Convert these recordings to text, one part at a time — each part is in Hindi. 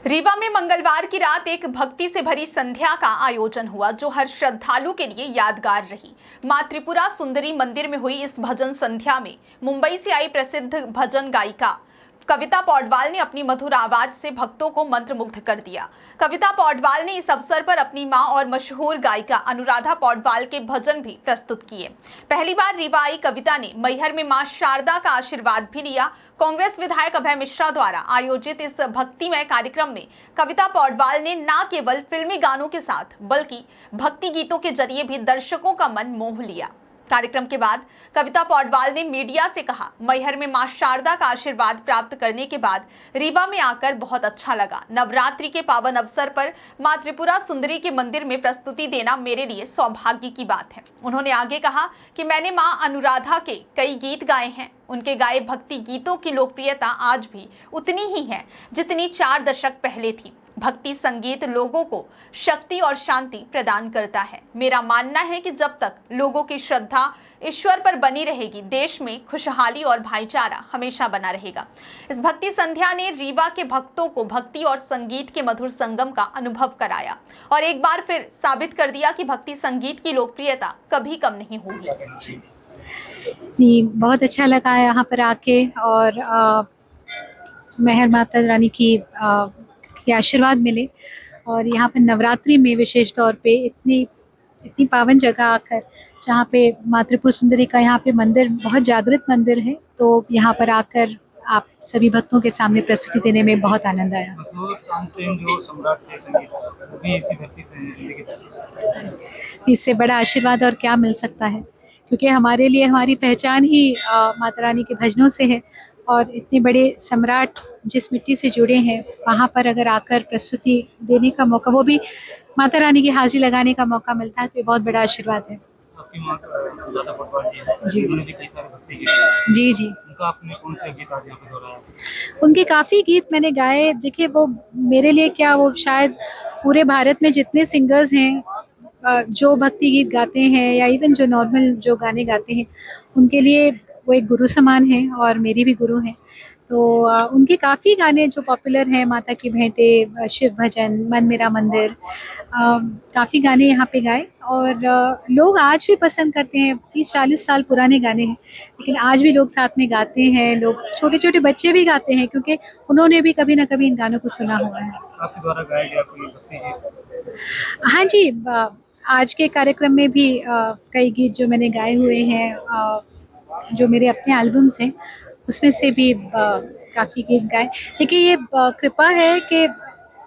रीवा में मंगलवार की रात एक भक्ति से भरी संध्या का आयोजन हुआ जो हर श्रद्धालु के लिए यादगार रही। मां त्रिपुरा सुंदरी मंदिर में हुई इस भजन संध्या में मुंबई से आई प्रसिद्ध भजन गायिका कविता पौडवाल ने अपनी मधुर आवाज से भक्तों को मंत्रमुग्ध कर दिया। कविता पौडवाल ने इस अवसर पर अपनी मां और मशहूर गायिका अनुराधा पौडवाल के भजन भी प्रस्तुत किए। पहली बार रीवा आई कविता ने मैहर में मां शारदा का आशीर्वाद भी लिया। कांग्रेस विधायक अभय मिश्रा द्वारा आयोजित इस भक्तिमय कार्यक्रम में कविता पौडवाल ने न केवल फिल्मी गानों के साथ बल्कि भक्ति गीतों के जरिए भी दर्शकों का मन मोह लिया। कार्यक्रम के बाद कविता पौडवाल ने मीडिया से कहा, मैहर में मां शारदा का आशीर्वाद प्राप्त करने के बाद रीवा में आकर बहुत अच्छा लगा। नवरात्रि के पावन अवसर पर मां त्रिपुरा सुंदरी के मंदिर में प्रस्तुति देना मेरे लिए सौभाग्य की बात है। उन्होंने आगे कहा कि मैंने मां अनुराधा के कई गीत गाए हैं। उनके गाए भक्ति गीतों की लोकप्रियता आज भी उतनी ही है जितनी 4 दशक पहले थी। भक्ति संगीत लोगों को शक्ति और शांति प्रदान करता है। मेरा मानना है कि जब तक लोगों की श्रद्धा ईश्वर पर बनी रहेगी, देश में खुशहाली और भाईचारा हमेशा बना रहेगा। इस भक्ति संध्या ने रीवा के भक्तों को भक्ति और संगीत के मधुर संगम का अनुभव कराया और एक बार फिर साबित कर दिया कि भक्ति संगीत की लोकप्रियता कभी कम नहीं होगी। जी, बहुत अच्छा लगा यहाँ पर आके और मेहर माता रानी की आशीर्वाद मिले और यहाँ पर नवरात्रि में विशेष तौर पे इतनी पावन जगह आकर, जहाँ पे मां त्रिपुरा सुंदरी का यहाँ पे मंदिर बहुत जागृत मंदिर है, तो यहाँ पर आकर आप सभी भक्तों के सामने प्रस्तुति देने में बहुत आनंद आया। जो सम्राट थे संगीत, वो भी इसी धरती से इससे बड़ा आशीर्वाद और क्या मिल सकता है, क्योंकि हमारे लिए हमारी पहचान ही माता रानी के भजनों से है और इतने बड़े सम्राट जिस मिट्टी से जुड़े हैं, वहाँ पर अगर आकर प्रस्तुति देने का मौका, वो भी माता रानी की हाजिरी लगाने का मौका मिलता है, तो ये बहुत बड़ा आशीर्वाद है। आपकी मां अनुराधा पौडवाल जी हैं, जी, उन्होंने भी कई सारे भक्ति गीत जी जी, उनका आपने कौन से गीत आज यहाँ पे दोहराया? उनके काफ़ी गीत मैंने गाए। देखिए, वो मेरे लिए क्या, वो शायद पूरे भारत में जितने सिंगर्स हैं जो भक्ति गीत गाते हैं या इवन जो नॉर्मल जो गाने गाते हैं, उनके लिए वो एक गुरु समान है और मेरी भी गुरु हैं। तो उनके काफ़ी गाने जो पॉपुलर हैं, माता की भेंटें, शिव भजन, मन मेरा मंदिर, काफ़ी गाने यहाँ पे गाए और लोग आज भी पसंद करते हैं। 30-40 साल पुराने गाने हैं, लेकिन आज भी लोग साथ में गाते हैं। लोग, छोटे छोटे बच्चे भी गाते हैं, क्योंकि उन्होंने भी कभी ना कभी इन गानों को सुना हुआ है। आपके द्वारा गाया गया कोई भक्ति गीत? हाँ जी, आज के कार्यक्रम में भी कई गीत जो मैंने गाए हुए हैं, जो मेरे अपने एल्बम्स हैं, उसमें से भी काफ़ी गीत गाए। देखिए, ये कृपा है कि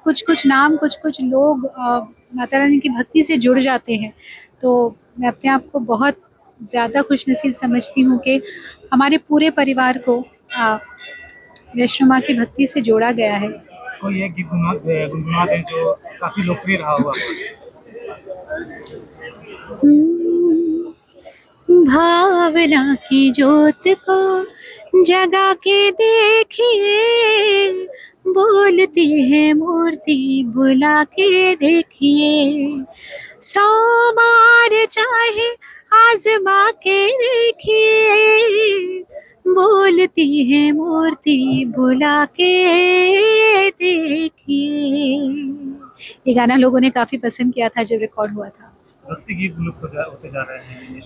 कुछ नाम, कुछ लोग माता रानी की भक्ति से जुड़ जाते हैं, तो मैं अपने आप को बहुत ज़्यादा खुशनसीब समझती हूँ कि हमारे पूरे परिवार को वैष्णो माँ की भक्ति से जोड़ा गया है। कोई एक गीत गुनगुना दें जो काफी लोकप्रिय रहा हुआ। भावना की ज्योत को जगा के देखिए, बोलती है मूर्ति बुला के देखिए, 100 बार चाहे आजमा के देखिए, बोलती है मूर्ति बुला के देखिए। ये गाना लोगों ने काफी पसंद किया था जब रिकॉर्ड हुआ था। भक्ति गीत लुप्त होते जा रहे हैं,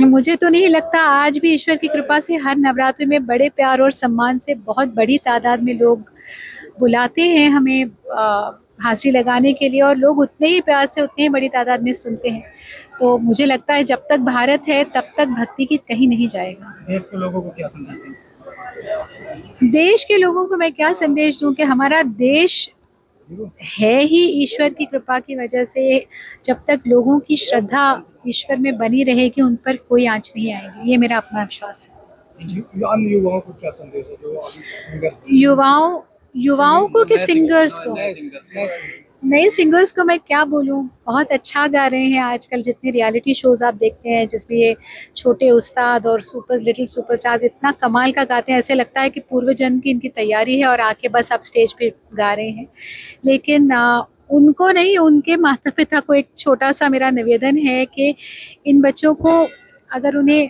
मुझे तो नहीं लगता। आज भी ईश्वर की कृपा से हर नवरात्रि में बड़े प्यार और सम्मान से बहुत बड़ी तादाद में लोग बुलाते हैं हमें हाजिरी लगाने के लिए, और लोग उतने ही प्यार से, उतने ही बड़ी तादाद में सुनते हैं। तो मुझे लगता है जब तक भारत है तब तक भक्ति गीत कहीं नहीं जाएगा। देश के लोगों को क्या संदेश दें? देश के लोगों को मैं क्या संदेश दूं कि हमारा देश है ही ईश्वर की कृपा की वजह से। जब तक लोगों की श्रद्धा ईश्वर में बनी रहेगी, उन पर कोई आंच नहीं आएगी, ये मेरा अपना विश्वास है। युवाओं को क्या संदेश है जो अभी सिंगर, युवाओं को कि सिंगर्स को? नए सिंगर्स को मैं क्या बोलूं, बहुत अच्छा गा रहे हैं आजकल। जितने रियलिटी शोज आप देखते हैं जिसमें ये छोटे उस्ताद और लिटिल सुपरस्टार्स इतना कमाल का गाते हैं, ऐसे लगता है कि पूर्व जन्म की इनकी तैयारी है और आके बस आप स्टेज पे गा रहे हैं। लेकिन उनको नहीं, उनके माता पिता को एक छोटा सा मेरा निवेदन है कि इन बच्चों को, अगर उन्हें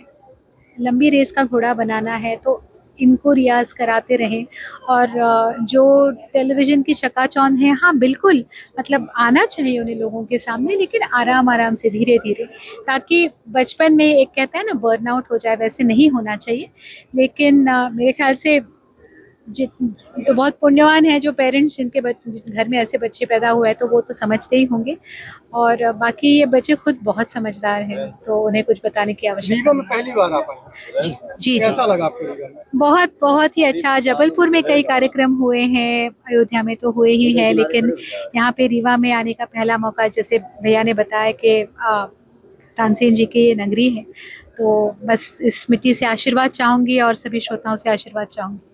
लंबी रेस का घोड़ा बनाना है तो इनको रियाज़ कराते रहें। और जो टेलीविज़न की चकाचौंध है, हाँ बिल्कुल, मतलब आना चाहिए उन्हें लोगों के सामने, लेकिन आराम-आराम से, धीरे-धीरे, ताकि बचपन में एक कहते हैं ना बर्नआउट हो जाए, वैसे नहीं होना चाहिए। लेकिन मेरे ख़्याल से जित तो बहुत पुण्यवान है जो पेरेंट्स जिनके घर में ऐसे बच्चे पैदा हुए हैं, तो वो तो समझते ही होंगे। और बाकी ये बच्चे खुद बहुत समझदार हैं, तो उन्हें कुछ बताने की आवश्यकता रीवा में नहीं है। पहली बार आप आए। जी, जी, जी। कैसा लगा आपको रीवा में? बहुत बहुत ही अच्छा। जबलपुर में कई कार्यक्रम हुए हैं, अयोध्या में तो हुए ही हैं, लेकिन यहाँ पे रीवा में आने का पहला मौका, जैसे भैया ने बताया कि तानसेन जी की ये नगरी है, तो बस इस मिट्टी से आशीर्वाद चाहूँगी और सभी श्रोताओं से आशीर्वाद चाहूँगी।